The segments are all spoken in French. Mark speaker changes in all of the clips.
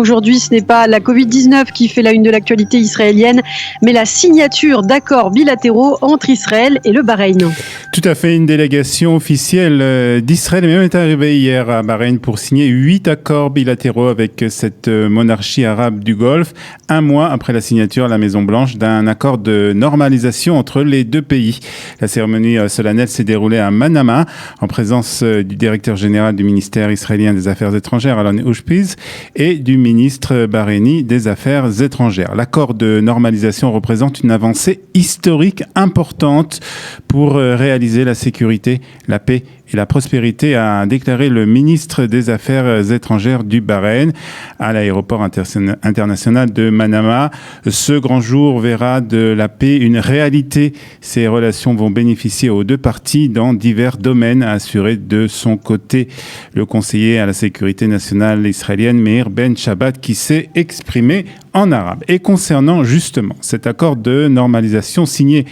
Speaker 1: aujourd'hui, ce n'est pas la Covid-19 qui fait la une de l'actualité israélienne, mais la signature d'accords bilatéraux entre Israël et le Bahreïn.
Speaker 2: Tout à fait, une délégation officielle d'Israël est arrivée hier à Bahreïn pour signer 8 accords bilatéraux avec cette monarchie arabe du Golfe, un mois après la signature à la Maison-Blanche d'un accord de normalisation entre les deux pays. La cérémonie solennelle s'est déroulée à Manama, en présence du directeur général du ministère israélien des Affaires étrangères, Alon Ushpiz, et du ministre bahreïni des Affaires étrangères. L'accord de normalisation représente une avancée historique importante pour réaliser la sécurité, la paix et la prospérité, a déclaré le ministre des Affaires étrangères du Bahreïn à l'aéroport international de Manama. Ce grand jour verra de la paix une réalité. Ces relations vont bénéficier aux deux parties dans divers domaines, a assuré de son côté le conseiller à la sécurité nationale israélienne Meir Ben Shabbat, qui s'est exprimé en arabe. Et concernant justement cet accord de normalisation signé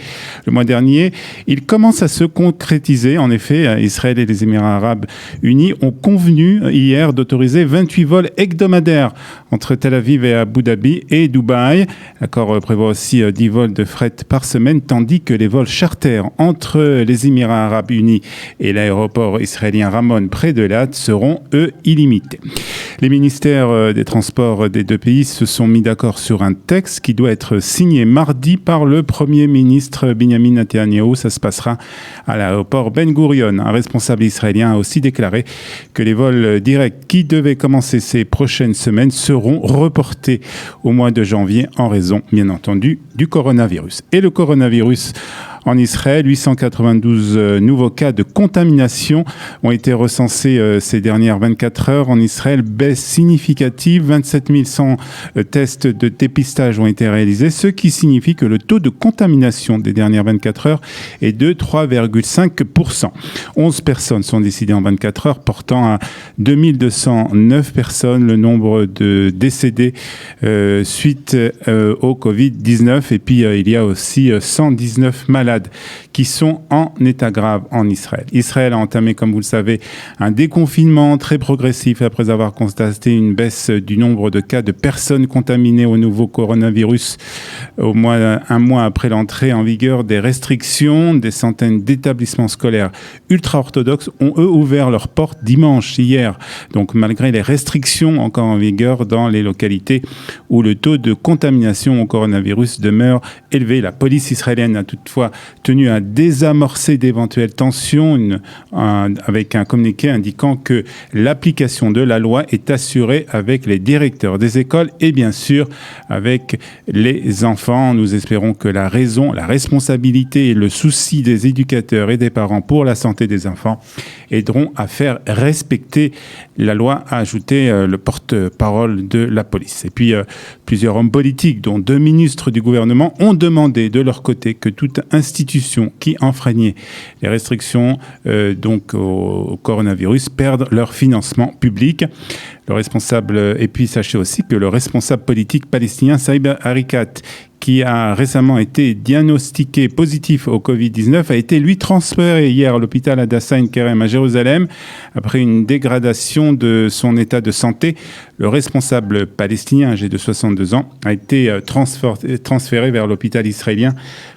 Speaker 2: le mois dernier, il commence à se concrétiser. En effet, Israël et les Émirats arabes unis ont convenu hier d'autoriser 28 vols hebdomadaires entre Tel Aviv et Abu Dhabi et Dubaï. L'accord prévoit aussi 10 vols de fret par semaine, tandis que les vols charter entre les Émirats arabes unis et l'aéroport israélien Ramon près de Eilat seront, eux, illimités. Les ministères des Transports des deux pays se sont mis d'accord sur un texte qui doit être signé mardi par le Premier ministre Benjamin Netanyahu. Ça se passera à l'aéroport Ben Gurion. Un responsable israélien a aussi déclaré que les vols directs qui devaient commencer ces prochaines semaines seront reportés au mois de janvier en raison, bien entendu, du coronavirus. Et le coronavirus en Israël, 892 nouveaux cas de contamination ont été recensés ces dernières 24 heures. En Israël, baisse significative, 27 100 tests de dépistage ont été réalisés, ce qui signifie que le taux de contamination des dernières 24 heures est de 3,5%. 11 personnes sont décédées en 24 heures, portant à 2209 personnes le nombre de décédés suite au Covid-19. Et puis, il y a aussi 119 malades qui sont en état grave en Israël. Israël a entamé, comme vous le savez, un déconfinement très progressif après avoir constaté une baisse du nombre de cas de personnes contaminées au nouveau coronavirus un mois après l'entrée en vigueur des restrictions. Des centaines d'établissements scolaires ultra-orthodoxes ont, eux, ouvert leurs portes dimanche, hier. Donc, malgré les restrictions encore en vigueur dans les localités où le taux de contamination au coronavirus demeure élevé. La police israélienne a toutefois tenu à désamorcer d'éventuelles tensions avec un communiqué indiquant que l'application de la loi est assurée avec les directeurs des écoles et bien sûr avec les enfants. Nous espérons que la raison, la responsabilité et le souci des éducateurs et des parents pour la santé des enfants aideront à faire respecter la loi, a ajouté le porte-parole de la police. Et puis, plusieurs hommes politiques, dont 2 ministres du gouvernement, ont demandé de leur côté que toute institution qui enfreignait les restrictions au coronavirus perde leur financement public. Le responsable, et puis sachez aussi que le responsable politique palestinien Saïb Arikat, qui a récemment été diagnostiqué positif au Covid-19, a été lui transféré hier à l'hôpital Hadassah Ein Kerem à Jérusalem après une dégradation de son état de santé. Le responsable palestinien, âgé de 62 ans, a été transféré vers l'hôpital israélien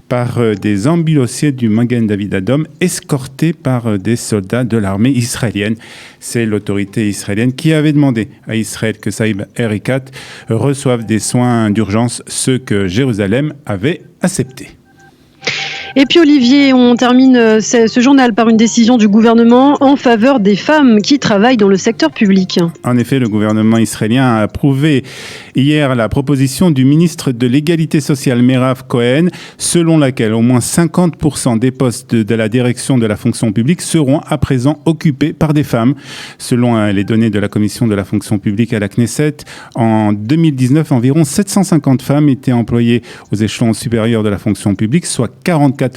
Speaker 2: par des ambulanciers du Magen David Adom, escortés par des soldats de l'armée israélienne. C'est l'autorité israélienne qui avait demandé à Israël que Saïb Arikat reçoive des soins d'urgence, ce que Jérusalem avait accepté.
Speaker 1: Et puis Olivier, on termine ce journal par une décision du gouvernement en faveur des femmes qui travaillent dans le secteur public.
Speaker 2: En effet, le gouvernement israélien a approuvé hier la proposition du ministre de l'Égalité sociale Meirav Cohen, selon laquelle au moins 50% des postes de la direction de la fonction publique seront à présent occupés par des femmes. Selon les données de la commission de la fonction publique à la Knesset, en 2019, environ 750 femmes étaient employées aux échelons supérieurs de la fonction publique, soit 44%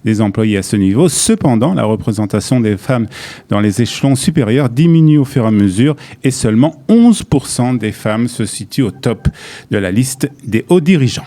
Speaker 2: des employés à ce niveau. Cependant, la représentation des femmes dans les échelons supérieurs diminue au fur et à mesure et seulement 11% des femmes se situent au top de la liste des hauts dirigeants.